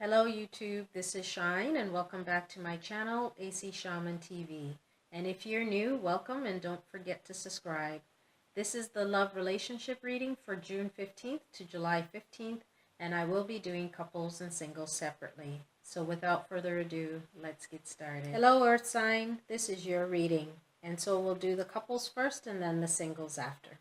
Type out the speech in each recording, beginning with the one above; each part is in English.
Hello YouTube, this is Shine and welcome back to my channel, AC Shaman TV. And if you're new, welcome and don't forget to subscribe. This is the love relationship reading for June 15th to July 15th, and I will be doing couples and singles separately. So without further ado, let's get started. Hello Earth sign, this is your reading. And so we'll do the couples first and then the singles after.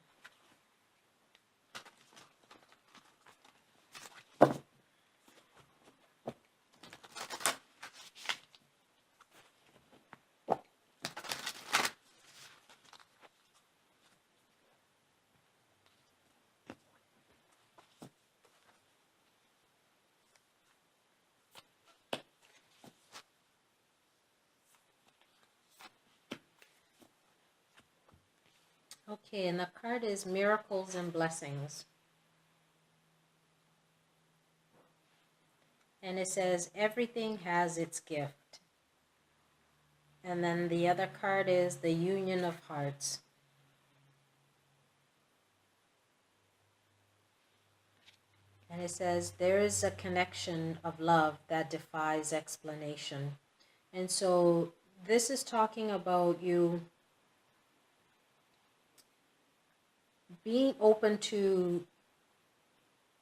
Okay, and the card is Miracles and Blessings. And it says, everything has its gift. And then the other card is the Union of Hearts. And it says, there is a connection of love that defies explanation. And so this is talking about you being open to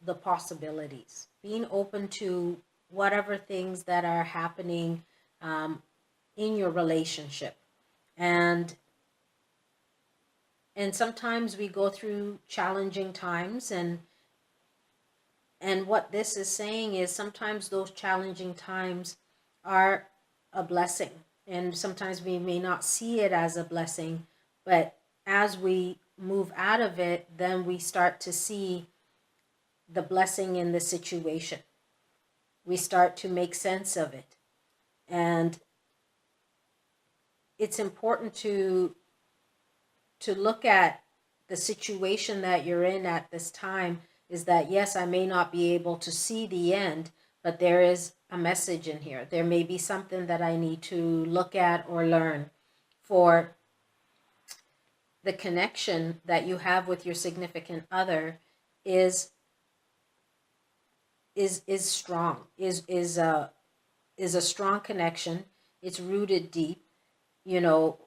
the possibilities, being open to whatever things that are happening in your relationship. And sometimes we go through challenging times, and what this is saying is sometimes those challenging times are a blessing, and sometimes we may not see it as a blessing, but as we move out of it, then we start to see the blessing in the situation. We start to make sense of it. And it's important to look at the situation that you're in at this time, is that yes, I may not be able to see the end, but there is a message in here. There may be something that I need to look at or learn. For the connection that you have with your significant other is strong, is a strong connection. It's rooted deep. You know,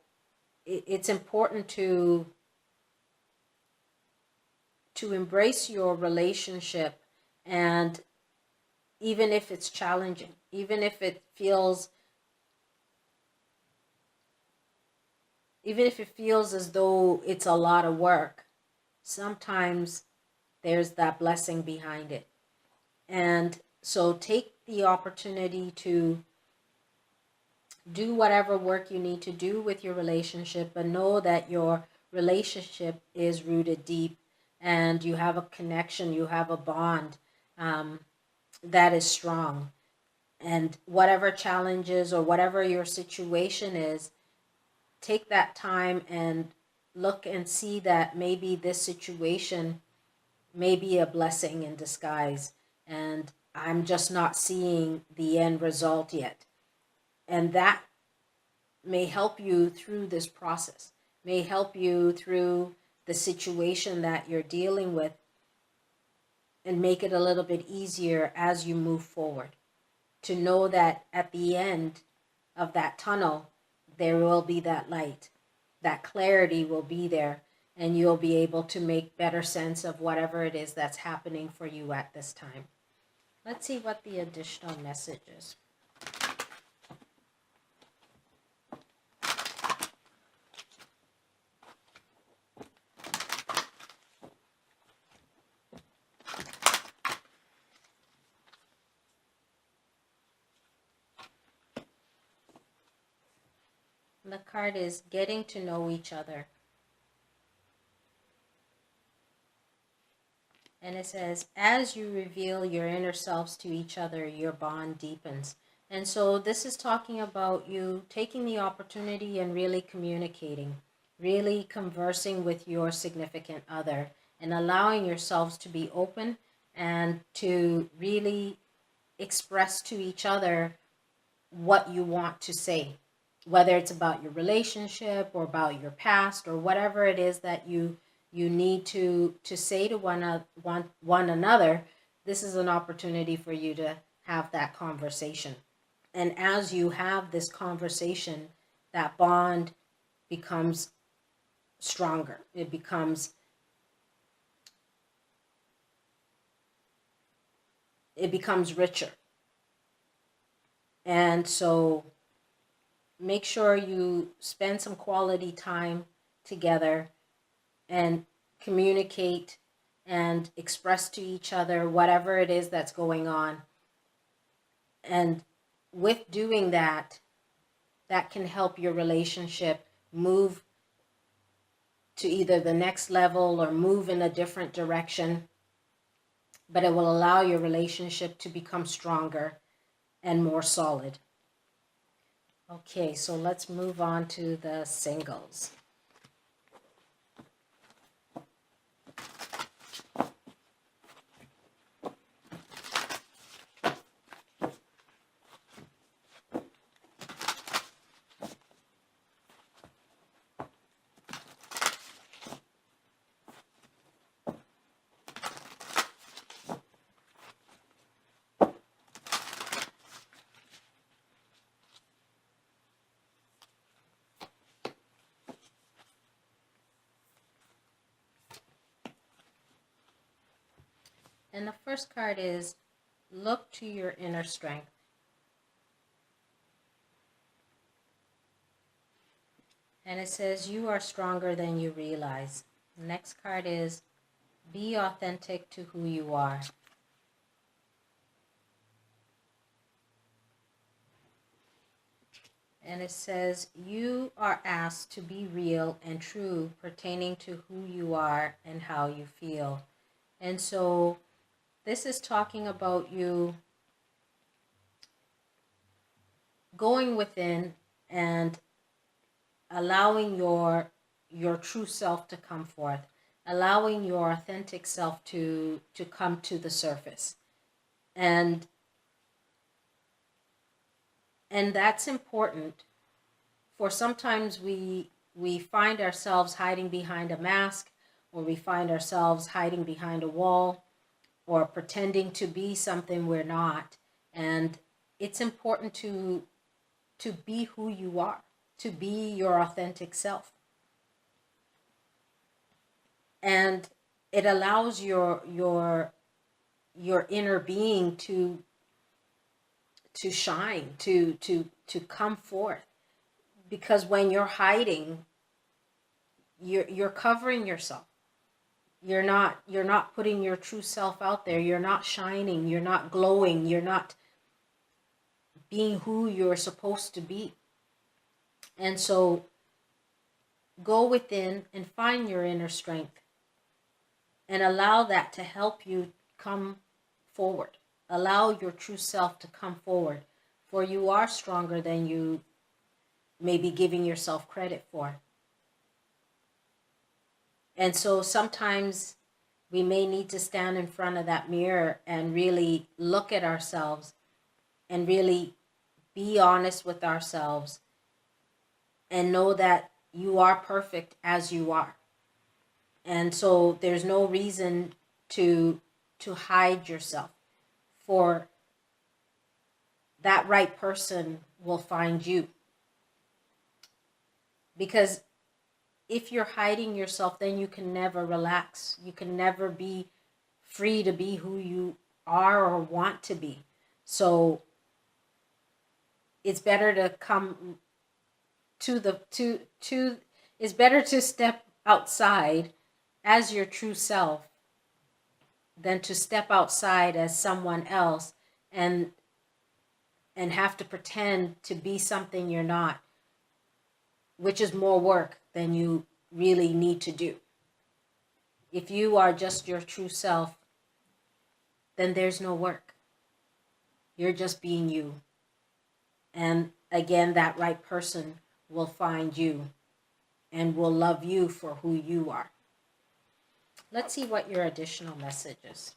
it's important to embrace your relationship, and even if it's challenging, even if it feels as though it's a lot of work, sometimes there's that blessing behind it. And so take the opportunity to do whatever work you need to do with your relationship, but know that your relationship is rooted deep, and you have a connection, you have a bond that is strong. And whatever challenges or whatever your situation is, take that time and look and see that maybe this situation may be a blessing in disguise, and I'm just not seeing the end result yet. And that may help you through this process, may help you through the situation that you're dealing with, and make it a little bit easier as you move forward, to know that at the end of that tunnel, there will be that light, that clarity will be there, and you'll be able to make better sense of whatever it is that's happening for you at this time. Let's see what the additional message is. The card is getting to know each other. And it says, as you reveal your inner selves to each other, your bond deepens. And so this is talking about you taking the opportunity and really communicating, really conversing with your significant other, and allowing yourselves to be open and to really express to each other what you want to say. Whether it's about your relationship or about your past or whatever it is that you need to say to one another, this is an opportunity for you to have that conversation. And as you have this conversation, that bond becomes stronger. It becomes richer. And so make sure you spend some quality time together and communicate and express to each other whatever it is that's going on. And with doing that, that can help your relationship move to either the next level or move in a different direction. But it will allow your relationship to become stronger and more solid. Okay, so let's move on to the singles. And the first card is look to your inner strength. And it says you are stronger than you realize. The next card is be authentic to who you are. And it says you are asked to be real and true pertaining to who you are and how you feel. And so this is talking about you going within and allowing your true self to come forth, allowing your authentic self to come to the surface. And that's important, for sometimes we find ourselves hiding behind a mask, or we find ourselves hiding behind a wall, or pretending to be something we're not. And it's important to be who you are, to be your authentic self. And it allows your inner being to shine, to come forth. Because when you're hiding, you're covering yourself. You're not putting your true self out there. You're not shining. You're not glowing. You're not being who you're supposed to be. And so go within and find your inner strength and allow that to help you come forward. Allow your true self to come forward, for you are stronger than you may be giving yourself credit for. And so sometimes we may need to stand in front of that mirror and really look at ourselves and really be honest with ourselves and know that you are perfect as you are. And so there's no reason to hide yourself, for that right person will find you. Because if you're hiding yourself, then you can never relax. You can never be free to be who you are or want to be. So it's better to come it's better to step outside as your true self than to step outside as someone else and have to pretend to be something you're not, which is more work than you really need to do. If you are just your true self, then there's no work. You're just being you. And again, that right person will find you and will love you for who you are. Let's see what your additional message is.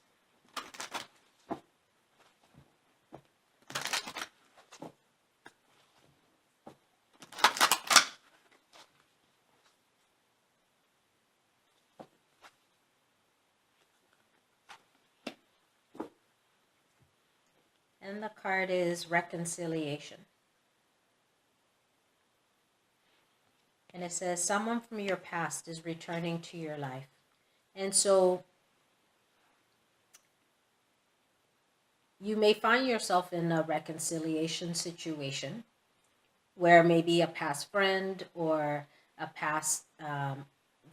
And the card is reconciliation. And it says someone from your past is returning to your life. And so you may find yourself in a reconciliation situation where maybe a past friend or a past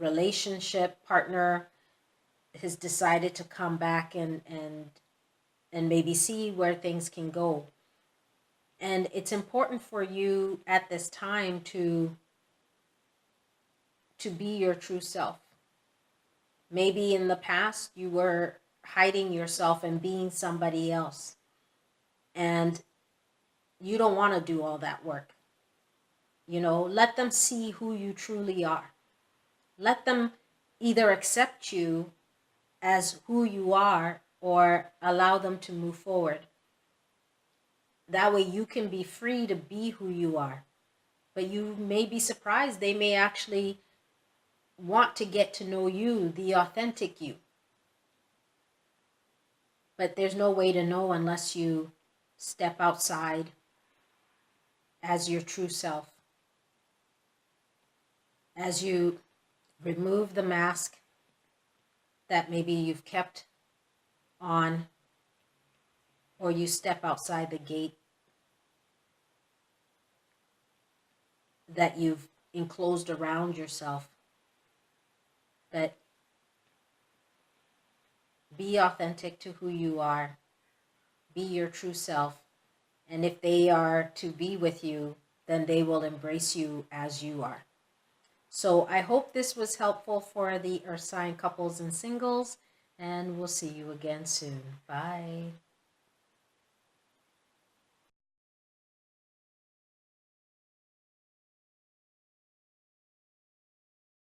relationship partner has decided to come back and maybe see where things can go. And it's important for you at this time to be your true self. Maybe in the past you were hiding yourself and being somebody else. And you don't want to do all that work. You know, let them see who you truly are. Let them either accept you as who you are or allow them to move forward. That way you can be free to be who you are. But you may be surprised. They may actually want to get to know you, the authentic you. But there's no way to know unless you step outside as your true self. As you remove the mask that maybe you've kept on, or you step outside the gate that you've enclosed around yourself. But be authentic to who you are. Be your true self. And if they are to be with you, then they will embrace you as you are. So I hope this was helpful for the Earth sign couples and singles, and we'll see you again soon. Bye.